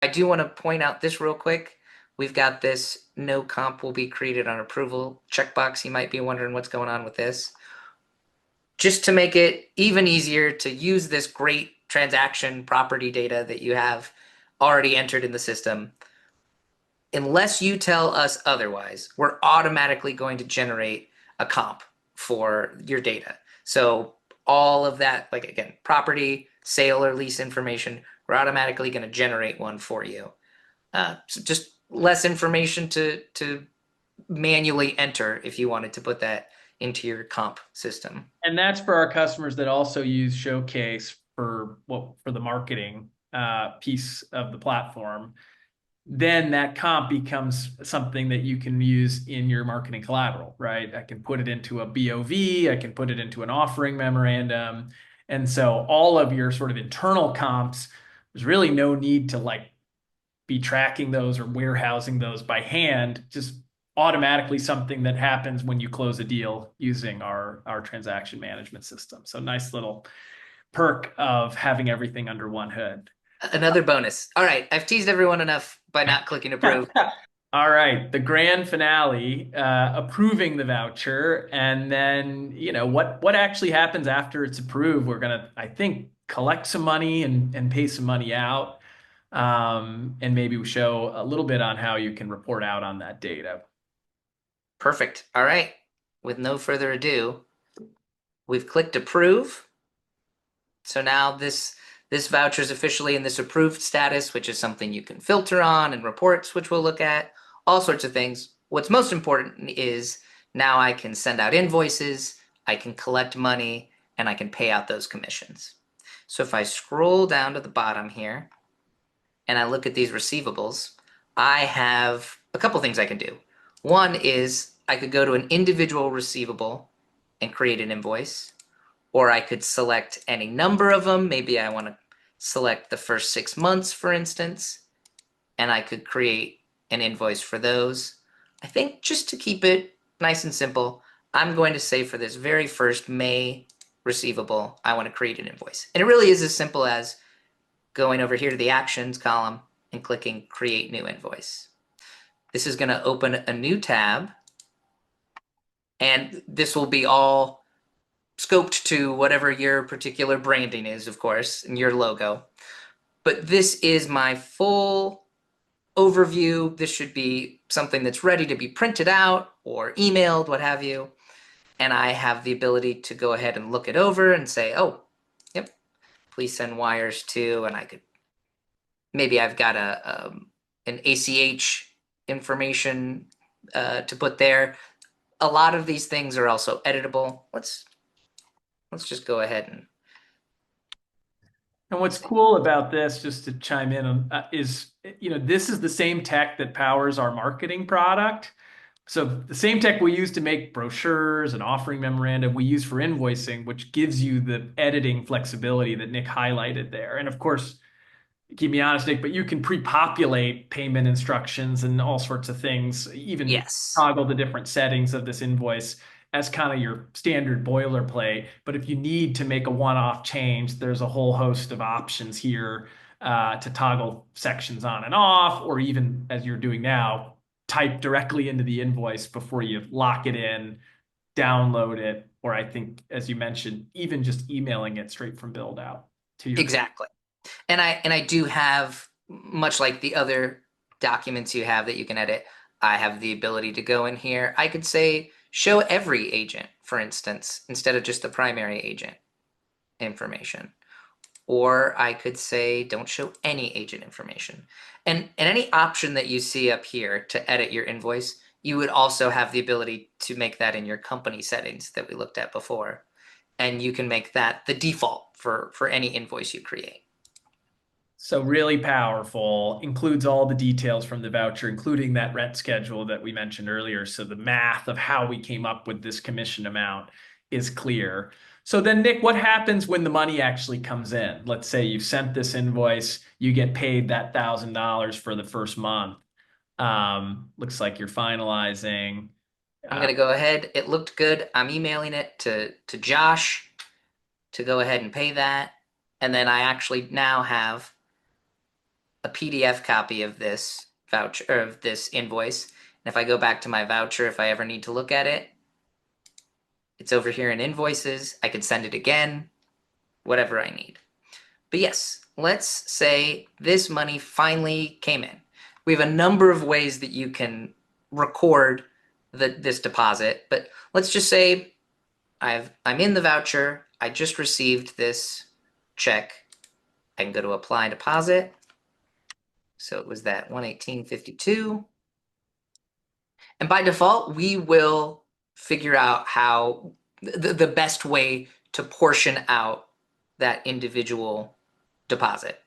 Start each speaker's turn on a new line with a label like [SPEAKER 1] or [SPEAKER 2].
[SPEAKER 1] I do want to point out this real quick. We've got this no comp will be created on approval checkbox. You might be wondering what's going on with this. Just to make it even easier to use this great transaction property data that you have already entered in the system, unless you tell us otherwise, we're automatically going to generate a comp for your data. So all of that, like again, property, sale or lease information, we're automatically going to generate one for you. So just less information to manually enter if you wanted to put that into your comp system.
[SPEAKER 2] And that's for our customers that also use Showcase for the marketing piece of the platform. Then that comp becomes something that you can use in your marketing collateral, right? I can put it into a BOV, I can put it into an offering memorandum. And so all of your sort of internal comps, there's really no need to like be tracking those or warehousing those by hand, just automatically something that happens when you close a deal using our transaction management system. So nice little perk of having everything under one hood.
[SPEAKER 1] Another bonus. All right, I've teased everyone enough by not clicking approve.
[SPEAKER 2] All right, the grand finale, approving the voucher, and then what actually happens after it's approved. We're gonna, I think, collect some money and pay some money out, and maybe we show a little bit on how you can report out on that data.
[SPEAKER 1] Perfect. All right. With no further ado, we've clicked approve. So now this voucher is officially in this approved status, which is something you can filter on, and reports, which we'll look at, all sorts of things. What's most important is now I can send out invoices, I can collect money, and I can pay out those commissions. So if I scroll down to the bottom here and I look at these receivables, I have a couple things I can do. One is I could go to an individual receivable and create an invoice, or I could select any number of them. Maybe I want to select the first 6 months, for instance, and I could create an invoice for those. I think just to keep it nice and simple, I'm going to say for this very first May receivable, I want to create an invoice. And it really is as simple as going over here to the actions column and clicking create new invoice. This is going to open a new tab, and this will be all scoped to whatever your particular branding is, of course, and your logo. But this is my full overview. This should be something that's ready to be printed out or emailed, what have you. And I have the ability to go ahead and look it over and say, oh, yep, please send wires to, and I could, maybe I've got an ACH information to put there. A lot of these things are also editable. Let's just go ahead and.
[SPEAKER 2] And what's cool about this, just to chime in on, is this is the same tech that powers our marketing product. So the same tech we use to make brochures and offering memoranda, we use for invoicing, which gives you the editing flexibility that Nick highlighted there. And of course, keep me honest, Nick, but you can pre-populate payment instructions and all sorts of things, even
[SPEAKER 1] Yes.
[SPEAKER 2] toggle the different settings of this invoice as kind of your standard boilerplate. But if you need to make a one-off change, there's a whole host of options here to toggle sections on and off, or even as you're doing now, type directly into the invoice before you lock it in, download it, or I think, as you mentioned, even just emailing it straight from Buildout to your.
[SPEAKER 1] Exactly. And I do have, much like the other documents you have that you can edit, I have the ability to go in here. I could say show every agent, for instance, instead of just the primary agent information. Or I could say don't show any agent information. And any option that you see up here to edit your invoice, you would also have the ability to make that in your company settings that we looked at before. And you can make that the default for any invoice you create.
[SPEAKER 2] So really powerful, includes all the details from the voucher, including that rent schedule that we mentioned earlier. So the math of how we came up with this commission amount is clear. So then, Nick, what happens when the money actually comes in? Let's say you've sent this invoice, you get paid that $1,000 for the first month. Looks like you're finalizing.
[SPEAKER 1] I'm going to go ahead. It looked good. I'm emailing it to Josh to go ahead and pay that. And then I actually now have a PDF copy of this voucher or of this invoice. And if I go back to my voucher, if I ever need to look at it, it's over here in invoices. I could send it again, whatever I need. But yes, let's say this money finally came in. We have a number of ways that you can record this deposit, but let's just say I'm in the voucher. I just received this check. I can go to apply deposit. So it was that 118.52. And by default, we will figure out how the best way to portion out that individual deposit.